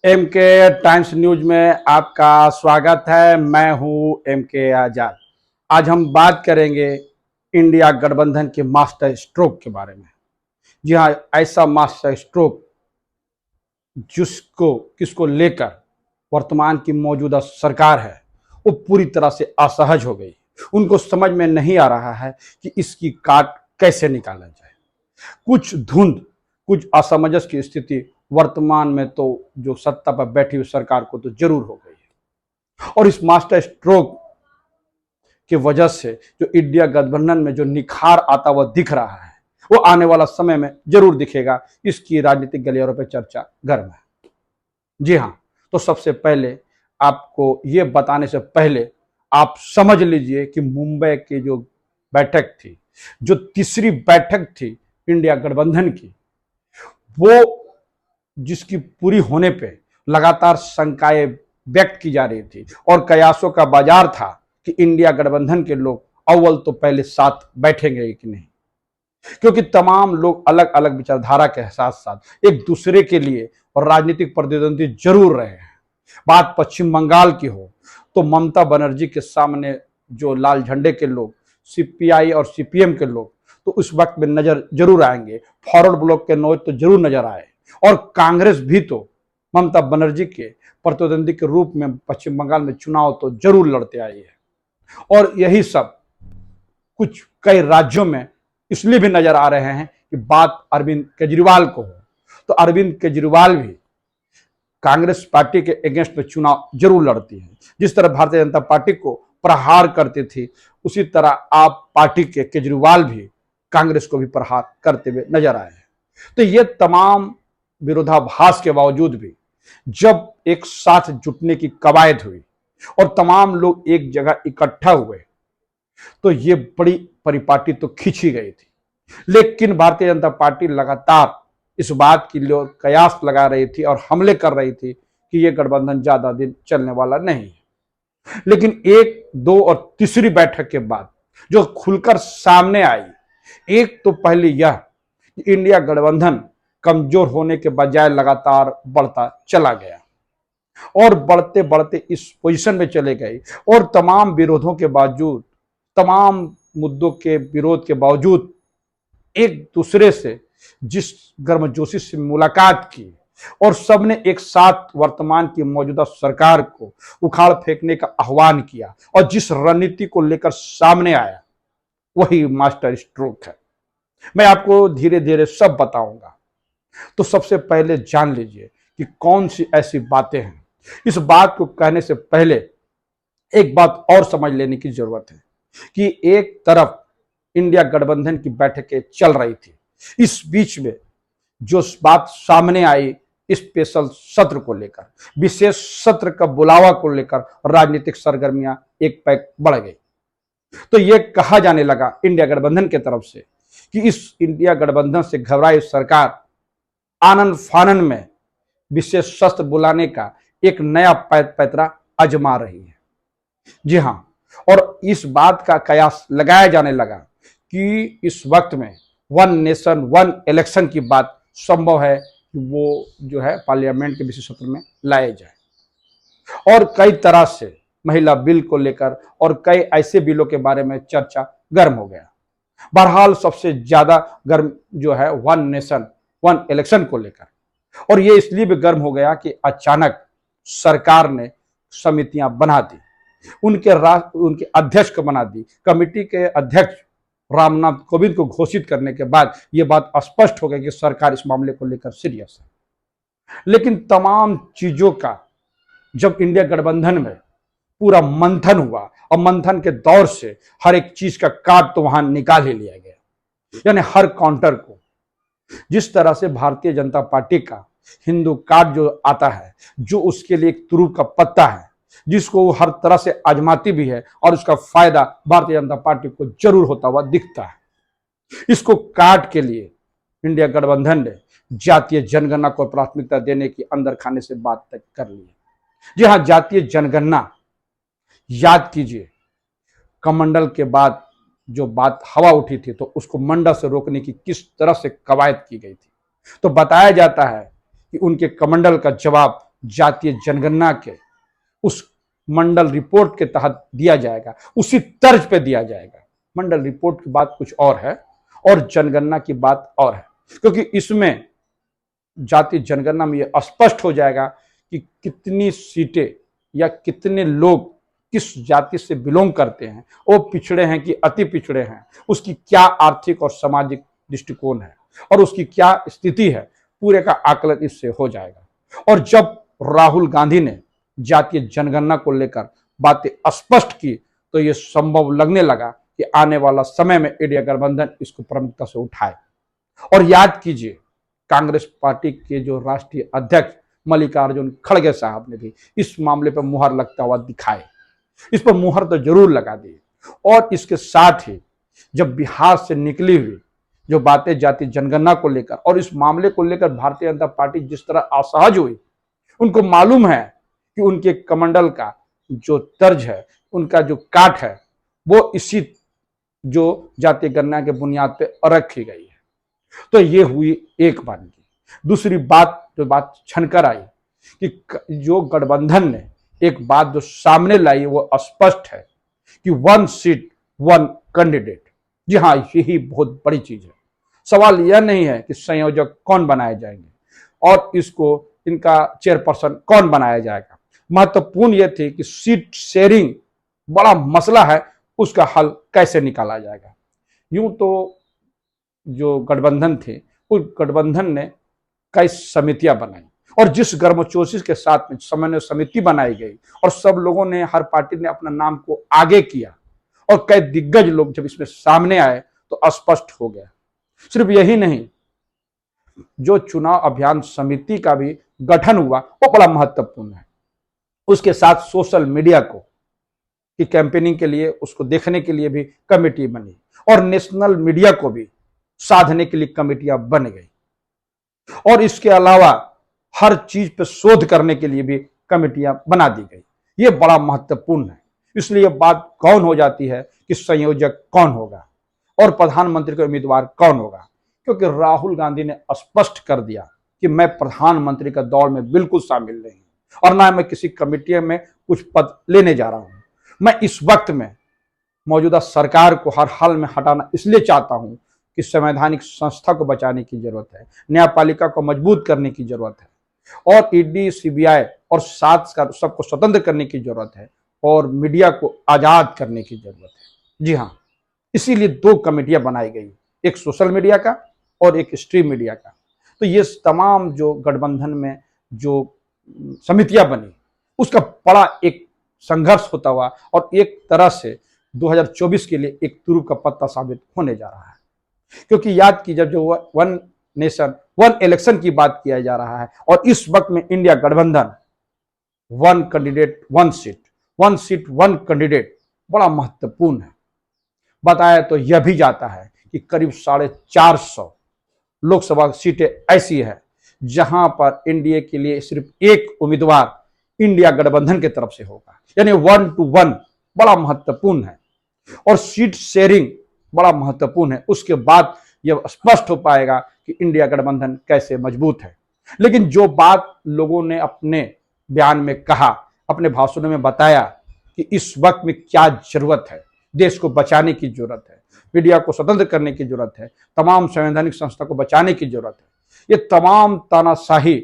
M के times news में आपका स्वागत है। मैं हूं एम के आजाद। आज हम बात करेंगे इंडिया गठबंधन के मास्टर स्ट्रोक के बारे में। जी हाँ, ऐसा मास्टर स्ट्रोक जिसको किसको लेकर वर्तमान की मौजूदा सरकार है वो पूरी तरह से असहज हो गई। उनको समझ में नहीं आ रहा है कि इसकी काट कैसे निकाला जाए। कुछ धुंध, कुछ असमंजस की स्थिति वर्तमान में तो जो सत्ता पर बैठी हुई सरकार को तो जरूर हो गई है। और इस मास्टर स्ट्रोक की वजह से जो इंडिया गठबंधन में जो निखार आता हुआ दिख रहा है वो आने वाला समय में जरूर दिखेगा। इसकी राजनीतिक गलियारों पर चर्चा गर्म है। जी हाँ, तो सबसे पहले आपको ये बताने से पहले आप समझ लीजिए कि मुंबई की जो बैठक थी, जो तीसरी बैठक थी इंडिया गठबंधन की, वो जिसकी पूरी होने पे लगातार शंकाएं व्यक्त की जा रही थी और कयासों का बाजार था कि इंडिया गठबंधन के लोग अव्वल तो पहले साथ बैठेंगे कि नहीं, क्योंकि तमाम लोग अलग अलग विचारधारा के साथ साथ एक दूसरे के लिए और राजनीतिक प्रतिद्वंदी जरूर रहे हैं। बात पश्चिम बंगाल की हो तो ममता बनर्जी के सामने जो लाल झंडे के लोग, सीपीआई और सीपीएम के लोग तो उस वक्त में नजर जरूर आएंगे। फॉरवर्ड ब्लॉक के नोट तो जरूर नजर आए और कांग्रेस भी तो ममता बनर्जी के प्रतिद्वंदी के रूप में पश्चिम बंगाल में चुनाव तो जरूर लड़ते आई है। और यही सब कुछ कई राज्यों में इसलिए भी नजर आ रहे हैं कि बात अरविंद केजरीवाल को हो तो अरविंद केजरीवाल भी कांग्रेस पार्टी के अगेंस्ट में चुनाव जरूर लड़ती है। जिस तरह भारतीय जनता पार्टी को प्रहार करती थी उसी तरह आप पार्टी के केजरीवाल भी कांग्रेस को भी प्रहार करते हुए नजर आए हैं। तो ये तमाम विरोधाभास के बावजूद भी जब एक साथ जुटने की कवायद हुई और तमाम लोग एक जगह इकट्ठा हुए तो ये बड़ी परिपाटी तो खींची गई थी। लेकिन भारतीय जनता पार्टी लगातार इस बात की लोग कयास लगा रही थी और हमले कर रही थी कि ये गठबंधन ज्यादा दिन चलने वाला नहीं है। लेकिन एक, दो और तीसरी बैठक के बाद जो खुलकर सामने आई, एक तो पहले यह कि इंडिया गठबंधन कमजोर होने के बजाय लगातार बढ़ता चला गया और बढ़ते बढ़ते इस पोजीशन में चले गए और तमाम विरोधों के बावजूद, तमाम मुद्दों के विरोध के बावजूद एक दूसरे से जिस गर्मजोशी से मुलाकात की और सबने एक साथ वर्तमान की मौजूदा सरकार को उखाड़ फेंकने का आह्वान किया और जिस रणनीति को लेकर सामने आया वही मास्टर स्ट्रोक है। मैं आपको धीरे धीरे सब बताऊंगा। तो सबसे पहले जान लीजिए कि कौन सी ऐसी बातें हैं। इस बात को कहने से पहले एक बात और समझ लेने की जरूरत है कि एक तरफ इंडिया गठबंधन की बैठकें चल रही थी, इस बीच में जो बात सामने आई स्पेशल सत्र को लेकर, विशेष सत्र का बुलावा को लेकर राजनीतिक सरगर्मियां एक पैक बढ़ गई। तो यह कहा जाने लगा इंडिया गठबंधन की तरफ से कि इस इंडिया गठबंधन से घबराई सरकार आनन फानन में विशेष सत्र बुलाने का एक नया पैतरा आजमा रही है। जी हां, और इस बात का कयास लगाया जाने लगा कि इस वक्त में वन नेशन वन इलेक्शन की बात संभव है कि वो जो है पार्लियामेंट के विशेष सत्र में लाए जाए। और कई तरह से महिला बिल को लेकर और कई ऐसे बिलों के बारे में चर्चा गर्म हो गया। बहरहाल सबसे ज्यादा गर्म जो है वन नेशन वन इलेक्शन को लेकर, और ये इसलिए भी गर्म हो गया कि अचानक सरकार ने समितियां बना दी, उनके अध्यक्ष को बना दी। कमेटी के अध्यक्ष रामनाथ कोविंद को घोषित करने के बाद यह बात स्पष्ट हो गई कि सरकार इस मामले को लेकर सीरियस है। लेकिन तमाम चीजों का जब इंडिया गठबंधन में पूरा मंथन हुआ और मंथन के दौर से हर एक चीज का काट तो वहां निकाल ही लिया गया, यानी हर काउंटर को। जिस तरह से भारतीय जनता पार्टी का हिंदू कार्ड जो आता है, जो उसके लिए एक तुरुप का पत्ता है, जिसको वो हर तरह से आजमाती भी है और उसका फायदा भारतीय जनता पार्टी को जरूर होता हुआ दिखता है। इसको काट के लिए इंडिया गठबंधन ने जातीय जनगणना को प्राथमिकता देने की अंदर खाने से बात तक कर ली है। जी हां, जातीय जनगणना याद कीजिए, कमंडल के बाद जो बात हवा उठी थी तो उसको मंडल से रोकने की किस तरह से कवायद की गई थी। तो बताया जाता है कि उनके कमंडल का जवाब जातीय जनगणना के उस मंडल रिपोर्ट के तहत दिया जाएगा, उसी तर्ज पे दिया जाएगा। मंडल रिपोर्ट की बात कुछ और है और जनगणना की बात और है, क्योंकि इसमें जातीय जनगणना में यह स्पष्ट हो जाएगा कि कितनी सीटें या कितने लोग किस जाति से बिलोंग करते हैं, वो पिछड़े हैं कि अति पिछड़े हैं, उसकी क्या आर्थिक और सामाजिक दृष्टिकोण है और उसकी क्या स्थिति है, पूरे का आकलन इससे हो जाएगा। और जब राहुल गांधी ने जातीय जनगणना को लेकर बातें स्पष्ट की तो ये संभव लगने लगा कि आने वाला समय में इंडिया गठबंधन इसको प्रमुखता से उठाए। और याद कीजिए, कांग्रेस पार्टी के जो राष्ट्रीय अध्यक्ष मल्लिकार्जुन खड़गे साहब ने भी इस मामले पर मुहर लगता हुआ दिखाए, इस पर मुहर तो जरूर लगा दी। और इसके साथ ही जब बिहार से निकली हुई जो बातें जातीय जनगणना को लेकर और इस मामले को लेकर भारतीय जनता पार्टी जिस तरह असहज हुई, उनको मालूम है कि उनके कमंडल का जो तर्ज है, उनका जो काट है, वो इसी जो जातीय गणना के बुनियाद पे रखी गई है। तो ये हुई एक बात की। दूसरी बात जो बात छनकर आई कि जो गठबंधन ने एक बात जो सामने लाई वो स्पष्ट है कि 1 सीट 1 कैंडिडेट। जी हाँ, यही बहुत बड़ी चीज है। सवाल यह नहीं है कि संयोजक कौन बनाए जाएंगे और इसको इनका चेयरपर्सन कौन बनाया जाएगा। महत्वपूर्ण यह थी कि सीट शेयरिंग बड़ा मसला है, उसका हल कैसे निकाला जाएगा। यूं तो जो गठबंधन थे, उस गठबंधन ने कई समितियां बनाई और जिस गर्मजोशी के साथ में समन्वय समिति बनाई गई और सब लोगों ने, हर पार्टी ने अपना नाम को आगे किया और कई दिग्गज लोग जब इसमें सामने आए तो स्पष्ट हो गया। सिर्फ यही नहीं, जो चुनाव अभियान समिति का भी गठन हुआ वो बड़ा महत्वपूर्ण है। उसके साथ सोशल मीडिया को की कैंपेनिंग के लिए, उसको देखने के लिए भी कमेटी बनी और नेशनल मीडिया को भी साधने के लिए कमेटियां बन गई और इसके अलावा हर चीज पे शोध करने के लिए भी कमेटियां बना दी गई। ये बड़ा महत्वपूर्ण है। इसलिए बात कौन हो जाती है कि संयोजक कौन होगा और प्रधानमंत्री का उम्मीदवार कौन होगा, क्योंकि राहुल गांधी ने स्पष्ट कर दिया कि मैं प्रधानमंत्री का दौड़ में बिल्कुल शामिल नहीं हूं और ना मैं किसी कमेटी में कुछ पद लेने जा रहा हूं। मैं इस वक्त में मौजूदा सरकार को हर हाल में हटाना इसलिए चाहता हूं कि संवैधानिक संस्था को बचाने की जरूरत है, न्यायपालिका को मजबूत करने की जरूरत है और ईडी, सीबीआई और साथ का सबको स्वतंत्र करने की जरूरत है और मीडिया को आजाद करने की जरूरत है। जी हाँ, इसीलिए 2 कमेटियां बनाई गई, एक सोशल मीडिया का और एक स्ट्रीम मीडिया का। तो ये तमाम जो गठबंधन में जो समितियां बनी, उसका बड़ा एक संघर्ष होता हुआ और एक तरह से 2024 के लिए एक तुरु का पत्ता साबित होने जा रहा है। क्योंकि याद कीजिए, जो 1 नेशन 1 इलेक्शन की बात किया जा रहा है और इस वक्त में इंडिया गठबंधन 1 कैंडिडेट 1 सीट 1 सीट 1 कैंडिडेट बड़ा महत्वपूर्ण है। बताया तो यह भी जाता है कि करीब 450 लोकसभा सीटें ऐसी है जहां पर एनडीए के लिए सिर्फ एक उम्मीदवार इंडिया गठबंधन की तरफ से होगा, यानी 1 to 1 बड़ा महत्वपूर्ण है और सीट शेयरिंग बड़ा महत्वपूर्ण है। उसके बाद यह स्पष्ट हो पाएगा कि इंडिया गठबंधन कैसे मजबूत है। लेकिन जो बात लोगों ने अपने बयान में कहा, अपने भाषणों में बताया कि इस वक्त में क्या जरूरत है, देश को बचाने की जरूरत है, मीडिया को स्वतंत्र करने की जरूरत है, तमाम संवैधानिक संस्था को बचाने की जरूरत है, ये तमाम तानाशाही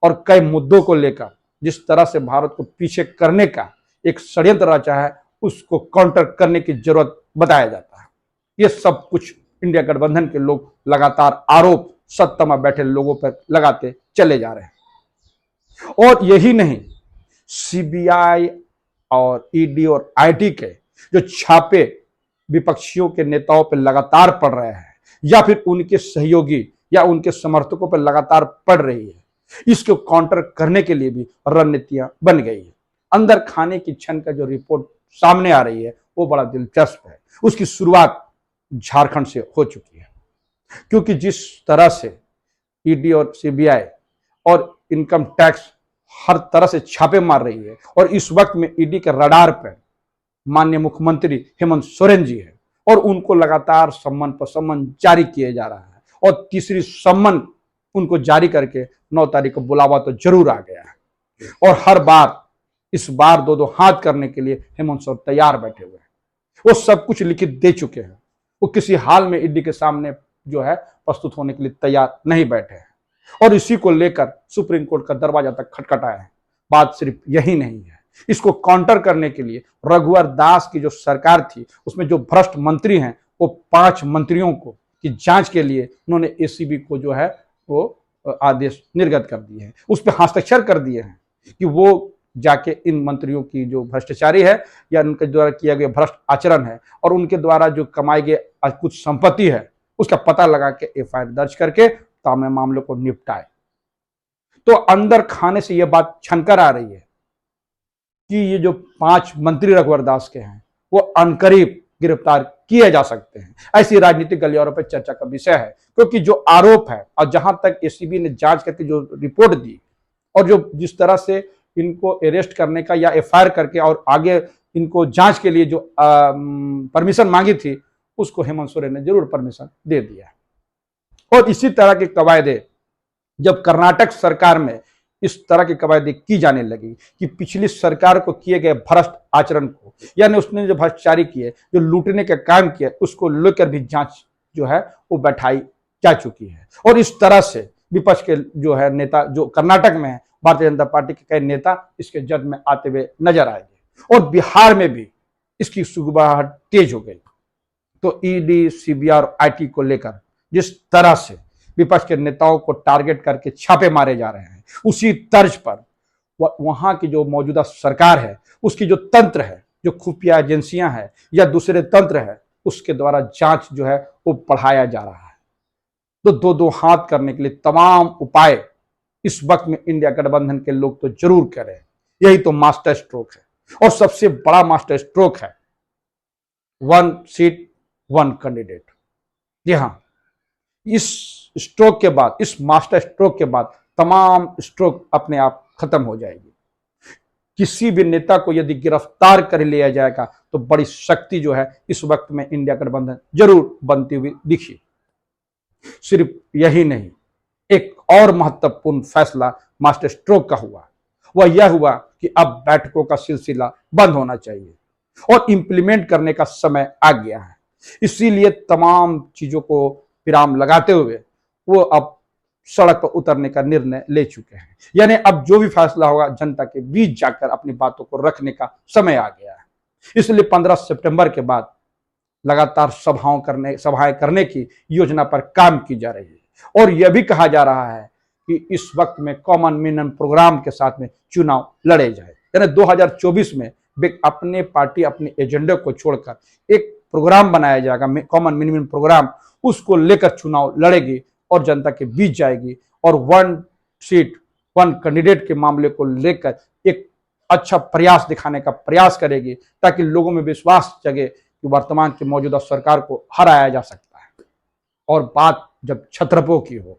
और कई मुद्दों को लेकर जिस तरह से भारत को पीछे करने का एक षड्यंत्र रचा है, उसको काउंटर करने की जरूरत बताया जाता है। ये सब कुछ इंडिया गठबंधन के लोग लगातार आरोप सत्ता में बैठे लोगों पर लगाते चले जा रहे हैं। और यही नहीं, सीबीआई और ईडी और आईटी के जो छापे विपक्षियों के नेताओं पर लगातार पड़ रहे हैं या फिर उनके सहयोगी या उनके समर्थकों पर लगातार पड़ रही है, इसको काउंटर करने के लिए भी रणनीतियां बन गई है। अंदर खाने की छन का जो रिपोर्ट सामने आ रही है वो बड़ा दिलचस्प है। उसकी शुरुआत झारखंड से हो चुकी है, क्योंकि जिस तरह से ईडी और सीबीआई और इनकम टैक्स हर तरह से छापे मार रही है और इस वक्त में ईडी के रडार पर माननीय मुख्यमंत्री हेमंत सोरेन जी है और उनको लगातार सम्मन पर सम्मन जारी किए जा रहा है और तीसरी सम्मन उनको जारी करके 9 तारीख को बुलावा तो जरूर आ गया है। और हर बार इस बार दो दो हाथ करने के लिए हेमंत सोरेन तैयार बैठे हुए हैं। वो सब कुछ लिखित दे चुके हैं। वो किसी हाल में ईडी के सामने जो है प्रस्तुत होने के लिए तैयार नहीं बैठे हैं और इसी को लेकर सुप्रीम कोर्ट का दरवाजा तक खटखटाया है। बात सिर्फ यही नहीं है, इसको काउंटर करने के लिए रघुवर दास की जो सरकार थी उसमें जो भ्रष्ट मंत्री हैं वो 5 मंत्रियों को की जांच के लिए उन्होंने एसीबी को जो है वो आदेश निर्गत कर दिए हैं, उस पर हस्ताक्षर कर दिए हैं कि वो जाके इन मंत्रियों की जो भ्रष्टाचारी है या उनके द्वारा किया गया भ्रष्ट आचरण है और उनके द्वारा जो कमाई गए कुछ संपत्ति है उसका पता लगा के एफआईआर दर्ज करके तमाम मामलों को निपटाए। तो अंदर खाने से यह बात छनकर आ रही है कि ये जो 5 मंत्री रघुवर दास के हैं वो अनकरीब गिरफ्तार किए जा सकते हैं। ऐसी राजनीतिक गलियारों पर चर्चा का विषय है, क्योंकि जो आरोप है और जहां तक एसीबी ने जांच करके जो रिपोर्ट दी और जो जिस तरह से इनको अरेस्ट करने का या एफआईआर करके और आगे इनको जांच के लिए जो परमिशन मांगी थी उसको हेमंत सोरेन ने जरूर परमिशन दे दिया। और इसी तरह की कवायदे जब कर्नाटक सरकार में इस तरह की कवायदे की जाने लगी कि पिछली सरकार को किए गए भ्रष्ट आचरण को यानी उसने जो भ्रष्टाचारी किए जो लूटने के काम किए उसको लेकर भी जांच जो है वो बैठाई जा चुकी है। और इस तरह से विपक्ष के जो है नेता जो कर्नाटक में है भारतीय जनता पार्टी के कई नेता इसके जद में आते हुए नजर आएंगे और बिहार में भी इसकी सुगबुगाहट तेज हो गई। तो ईडी सीबीआई और आईटी को लेकर जिस तरह से विपक्ष के नेताओं को टारगेट करके छापे मारे जा रहे हैं उसी तर्ज पर वहां की जो मौजूदा सरकार है उसकी जो तंत्र है जो खुफिया एजेंसियां हैं या दूसरे तंत्र है उसके द्वारा जांच जो है वो बढ़ाया जा रहा है। तो दो दो हाथ करने के लिए तमाम उपाय इस वक्त में इंडिया गठबंधन के लोग तो जरूर करें। यही तो मास्टर स्ट्रोक है और सबसे बड़ा मास्टर स्ट्रोक है 1 सीट 1 कैंडिडेट। जी हाँ, इस स्ट्रोक के बाद इस मास्टर स्ट्रोक के बाद तमाम स्ट्रोक अपने आप खत्म हो जाएगी। किसी भी नेता को यदि गिरफ्तार कर लिया जाएगा तो बड़ी शक्ति जो है इस वक्त में इंडिया गठबंधन जरूर बनती हुई दिखी। सिर्फ यही नहीं, एक और महत्वपूर्ण फैसला मास्टर स्ट्रोक का हुआ, वह यह हुआ कि अब बैठकों का सिलसिला बंद होना चाहिए और इंप्लीमेंट करने का समय आ गया है। इसीलिए तमाम चीजों को विराम लगाते हुए वो अब सड़क पर उतरने का निर्णय ले चुके हैं। यानी अब जो भी फैसला होगा जनता के बीच जाकर अपनी बातों को रखने का समय आ गया है। इसलिए 15 सितंबर के बाद लगातार सभाएं करने की योजना पर काम की जा रही है और यह भी कहा जा रहा है कि इस वक्त में कॉमन मिनिमम प्रोग्राम के साथ में चुनाव लड़े जाए। यानी 2024 में अपने पार्टी अपने एजेंडे को छोड़कर एक प्रोग्राम बनाया जाएगा कॉमन मिनिमम प्रोग्राम, उसको लेकर चुनाव लड़ेगी और जनता के बीच जाएगी और 1 सीट 1 कैंडिडेट के मामले को लेकर एक अच्छा प्रयास दिखाने का प्रयास करेगी ताकि लोगों में विश्वास जगे कि वर्तमान की मौजूदा सरकार को हराया जा सकता है। और बात जब छत्रपों की हो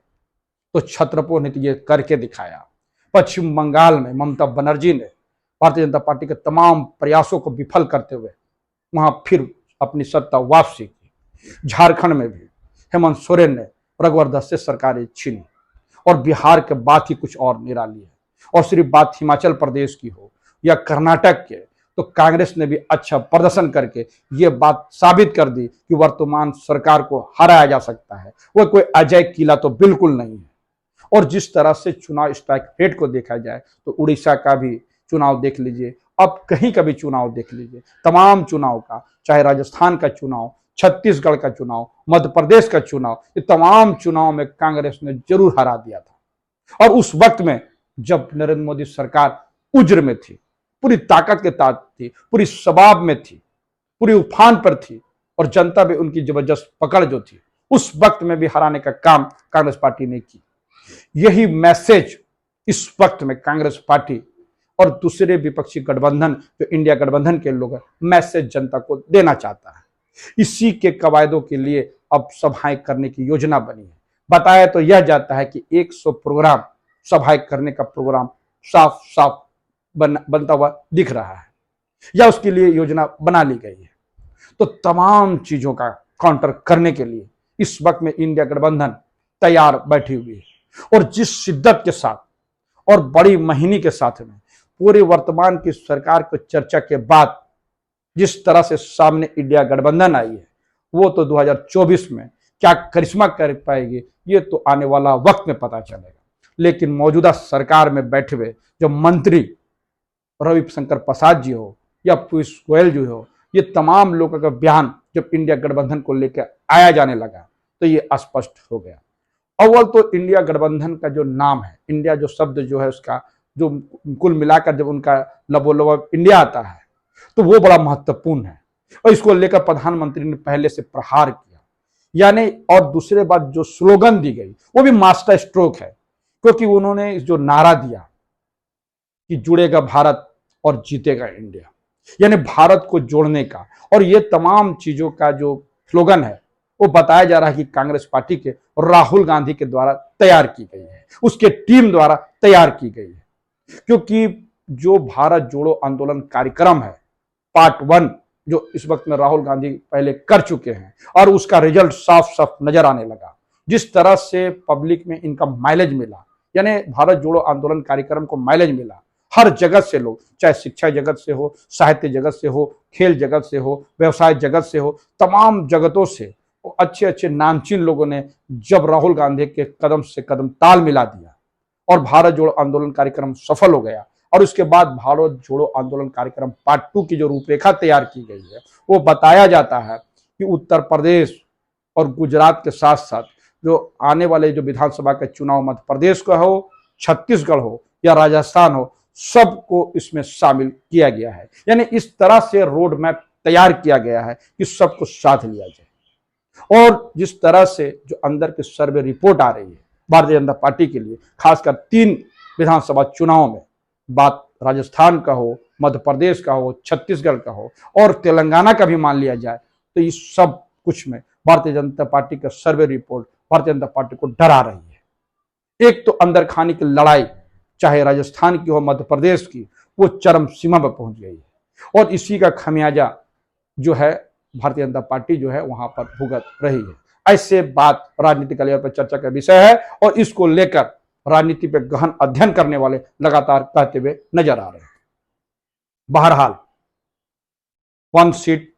तो छत्रपों ने तो ये करके दिखाया। पश्चिम बंगाल में ममता बनर्जी ने भारतीय जनता पार्टी के तमाम प्रयासों को विफल करते हुए वहां फिर अपनी सत्ता वापसी की। झारखंड में भी हेमंत सोरेन ने रघुवर दास से सरकारें छीनी और बिहार के बात ही कुछ और निराली है। और सिर्फ बात हिमाचल प्रदेश की हो या कर्नाटक के तो कांग्रेस ने भी अच्छा प्रदर्शन करके ये बात साबित कर दी कि वर्तमान सरकार को हराया जा सकता है। वह कोई अजय किला तो बिल्कुल नहीं है। और जिस तरह से चुनाव स्ट्राइक रेट को देखा जाए तो उड़ीसा का भी चुनाव देख लीजिए, अब कहीं का भी चुनाव देख लीजिए, तमाम चुनाव का, चाहे राजस्थान का चुनाव, छत्तीसगढ़ का चुनाव, मध्य प्रदेश का चुनाव, ये तमाम चुनाव में कांग्रेस ने जरूर हरा दिया था। और उस वक्त में जब नरेंद्र मोदी सरकार उज्र में थी, पूरी ताकत के साथ थी, पूरी शबाब में थी, पूरी उफान पर थी और जनता भी उनकी जबरदस्त पकड़ जो थी, उस वक्त में भी हराने का काम कांग्रेस पार्टी ने की। यही मैसेज इस वक्त में कांग्रेस पार्टी और दूसरे विपक्षी गठबंधन जो इंडिया गठबंधन के लोग हैं मैसेज जनता को देना चाहता है। इसी के कवायदों के लिए अब सभाएं करने की योजना बनी है। बताया तो यह जाता है कि 100 प्रोग्राम सभाएं करने का प्रोग्राम साफ साफ बनता हुआ दिख रहा है या उसके लिए योजना बना ली गई है। तो तमाम चीजों का काउंटर करने के लिए इस वक्त में इंडिया गठबंधन तैयार बैठी हुई है और जिस शिद्दत के साथ और बड़ी मुहिनी के साथ में पूरी वर्तमान की सरकार को चर्चा के बाद जिस तरह से सामने इंडिया गठबंधन आई है, वो तो 2024 में क्या करिश्मा कर पाएगी ये तो आने वाला वक्त में पता चलेगा। लेकिन मौजूदा सरकार में बैठे हुए जो मंत्री रविशंकर प्रसाद जी हो या पीयूष गोयल जी हो, ये तमाम लोगों का बयान जब इंडिया गठबंधन को लेकर आया जाने लगा तो ये स्पष्ट हो गया। अव्वल तो इंडिया गठबंधन का जो नाम है, इंडिया जो शब्द जो है उसका जो कुल मिलाकर जब उनका लबोलबाब इंडिया आता है तो वो बड़ा महत्वपूर्ण है और इसको लेकर प्रधानमंत्री ने पहले से प्रहार किया, यानी और दूसरे बात जो स्लोगन दी गई वो भी मास्टर स्ट्रोक है, क्योंकि उन्होंने जो नारा दिया कि जुड़ेगा भारत और जीतेगा इंडिया, यानी भारत को जोड़ने का, और ये तमाम चीजों का जो स्लोगन है वो बताया जा रहा है कि कांग्रेस पार्टी के और राहुल गांधी के द्वारा तैयार की गई है, उसके टीम द्वारा तैयार की गई है। क्योंकि जो भारत जोड़ो आंदोलन कार्यक्रम है पार्ट 1 जो इस वक्त में राहुल गांधी पहले कर चुके हैं और उसका रिजल्ट साफ साफ नजर आने लगा। जिस तरह से पब्लिक में इनका माइलेज मिला, यानी भारत जोड़ो आंदोलन कार्यक्रम को माइलेज मिला, हर जगत से लोग, चाहे शिक्षा जगत से हो, साहित्य जगत से हो, खेल जगत से हो, व्यवसाय जगत से हो, तमाम जगतों से अच्छे अच्छे नामचीन लोगों ने जब राहुल गांधी के कदम से कदम ताल मिला दिया और भारत जोड़ो आंदोलन कार्यक्रम सफल हो गया, और उसके बाद भारत जोड़ो आंदोलन कार्यक्रम पार्ट 2 की जो रूपरेखा तैयार की गई है वो बताया जाता है कि उत्तर प्रदेश और गुजरात के साथ साथ जो आने वाले जो विधानसभा के चुनाव मध्य प्रदेश का हो, छत्तीसगढ़ हो या राजस्थान हो, सबको इसमें शामिल किया गया है। यानी इस तरह से रोड मैप तैयार किया गया है कि सबको साथ लिया जाए। और जिस तरह से जो अंदर की सर्वे रिपोर्ट आ रही है भारतीय जनता पार्टी के लिए, खासकर 3 विधानसभा चुनाव में, बात राजस्थान का हो, मध्य प्रदेश का हो, छत्तीसगढ़ का हो और तेलंगाना का भी मान लिया जाए, तो इस सब कुछ में भारतीय जनता पार्टी का survey report Bharatiya Janata party को डरा रही है। एक तो अंदर खाने की लड़ाई, चाहे राजस्थान की हो, मध्य प्रदेश की, वो चरम सीमा पर पहुंच गई है और इसी का खमियाजा जो है भारतीय जनता पार्टी जो है वहां पर भुगत रही है। ऐसे बात राजनीतिक लेवल पर चर्चा का विषय है और इसको लेकर राजनीति पे गहन अध्ययन करने वाले लगातार कहते हुए नजर आ रहे हैं। बहरहाल 1 सीट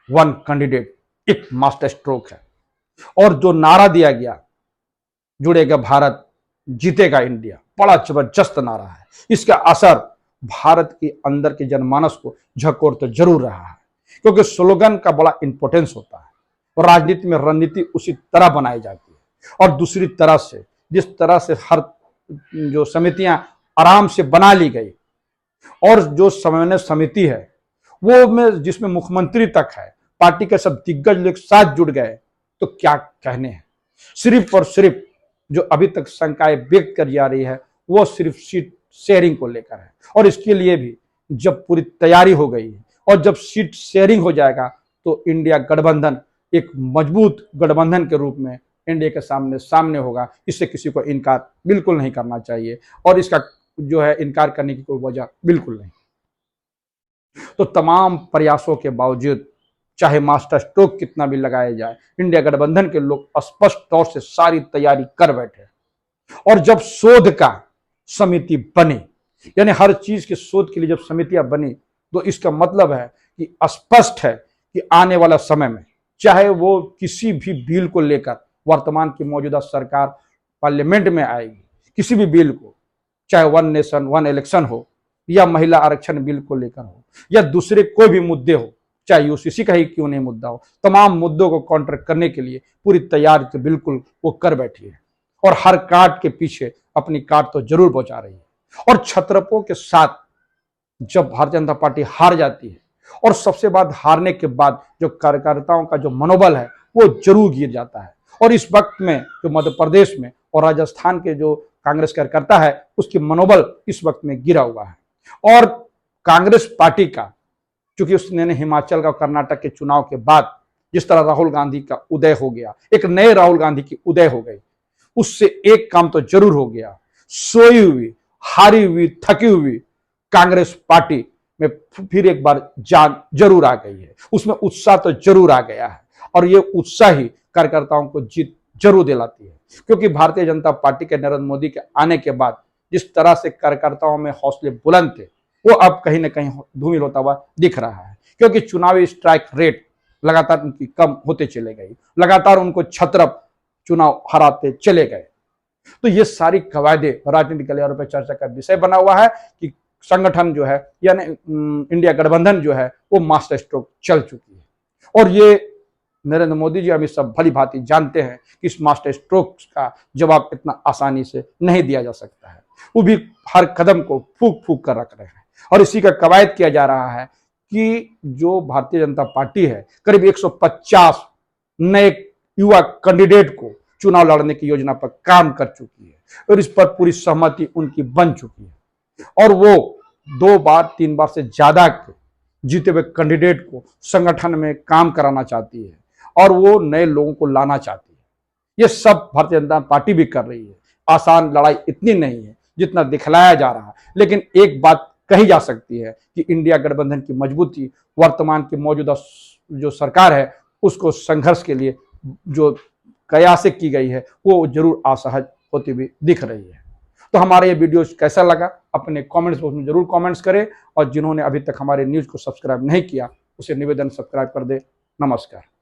1 कैंडिडेट एक मास्टर स्ट्रोक है और जो नारा दिया गया जुड़ेगा भारत जीतेगा इंडिया, बड़ा जबरदस्त नारा है। इसका असर भारत के अंदर के जनमानस को झकोर तो जरूर रहा है, क्योंकि स्लोगन का बड़ा इंपॉर्टेंस होता है और राजनीति में रणनीति उसी तरह बनाई जाती है। और दूसरी तरह से जिस तरह से हर जो समितियां आराम से बना ली गई और जो समन्वय समिति है वो में जिसमें मुख्यमंत्री तक है, पार्टी के सब दिग्गज लोग साथ जुड़ गए, तो क्या कहने हैं। सिर्फ और सिर्फ जो अभी तक शंकाएं व्यक्त कर जा रही है वो सिर्फ सीट शेयरिंग को लेकर है, और इसके लिए भी जब पूरी तैयारी हो गई है और जब सीट शेयरिंग हो जाएगा तो इंडिया गठबंधन एक मजबूत गठबंधन के रूप में इंडिया के सामने होगा। इससे किसी को इनकार बिल्कुल नहीं करना चाहिए और इसका जो है इनकार करने की कोई वजह बिल्कुल नहीं। तो तमाम प्रयासों के बावजूद चाहे मास्टर स्ट्रोक कितना भी लगाया जाए, इंडिया गठबंधन के लोग स्पष्ट तौर से सारी तैयारी कर बैठे। और जब शोध का समिति बनी, यानी हर चीज के शोध के लिए जब समितियां बनी, तो इसका मतलब है कि स्पष्ट है कि आने वाला समय में चाहे वो किसी भी बिल को लेकर वर्तमान की मौजूदा सरकार पार्लियामेंट में आएगी, किसी भी बिल को, चाहे 1 नेशन 1 इलेक्शन हो या महिला आरक्षण बिल को लेकर हो या दूसरे कोई भी मुद्दे हो, चाहे यूसीसी का ही क्यों नहीं मुद्दा हो, तमाम मुद्दों को काउंटर करने के लिए पूरी तैयारी तो बिल्कुल वो कर बैठी है और हर काट के पीछे अपनी काट तो जरूर पहुंचा रही है। और छत्रपों के साथ जब भारतीय जनता पार्टी हार जाती है और सबसे बाद हारने के बाद जो कार्यकर्ताओं का जो मनोबल है वो जरूर गिर जाता है। और इस वक्त में जो मध्य प्रदेश में और राजस्थान के जो कांग्रेस कार्यकर्ता है उसकी मनोबल इस वक्त में गिरा हुआ है। और कांग्रेस पार्टी का चूंकि उसने हिमाचल का कर्नाटक के चुनाव के बाद जिस तरह राहुल गांधी का उदय हो गया, एक नए राहुल गांधी की उदय हो गई, उससे एक काम तो जरूर हो गया, सोई हुई, हारी हुई, थकी हुई कांग्रेस पार्टी में फिर एक बार जान जरूर आ गई है, उसमें उत्साह तो जरूर आ गया है और ये उत्साह ही कार्यकर्ताओं को जीत जरूर दिलाती है। क्योंकि भारतीय जनता पार्टी के नरेंद्र मोदी के आने के बाद जिस तरह से कार्यकर्ताओं में हौसले बुलंद थे वो अब कहीं ना कहीं धूमिल होता हुआ दिख रहा है, क्योंकि चुनावी स्ट्राइक रेट लगातार उनकी कम होते चले गई, लगातार उनको छत्रप चुनाव हराते चले गए। तो ये सारी कवायदे राजनीतिक गलियारों पर चर्चा का विषय बना हुआ है कि संगठन जो है यानी इंडिया गठबंधन जो है वो मास्टर स्ट्रोक चल चुकी है। और ये नरेंद्र मोदी जी अमित शाह भली भांति जानते हैं कि इस मास्टर स्ट्रोक का जवाब इतना आसानी से नहीं दिया जा सकता है। वो भी हर कदम को फूक फूक कर रख रहे हैं और इसी का कवायद किया जा रहा है कि जो भारतीय जनता पार्टी है करीब 150 नए युवा कैंडिडेट को चुनाव लड़ने की योजना पर काम कर चुकी है और इस पर पूरी सहमति उनकी बन चुकी है और वो 2 बार 3 बार से ज्यादा जीते हुए कैंडिडेट को संगठन में काम कराना चाहती है और वो नए लोगों को लाना चाहती है। ये सब भारतीय जनता पार्टी भी कर रही है। आसान लड़ाई इतनी नहीं है जितना दिखलाया जा रहा है, लेकिन एक बात कही जा सकती है कि इंडिया गठबंधन की मजबूती वर्तमान की मौजूदा जो सरकार है उसको संघर्ष के लिए जो कयासें की गई है वो जरूर असहज होती हुई दिख रही है। तो हमारा ये वीडियो कैसा लगा अपने कमेंट्स बॉक्स में जरूर कमेंट्स करें और जिन्होंने अभी तक हमारे न्यूज़ को सब्सक्राइब नहीं किया उसे निवेदन सब्सक्राइब कर दे। नमस्कार।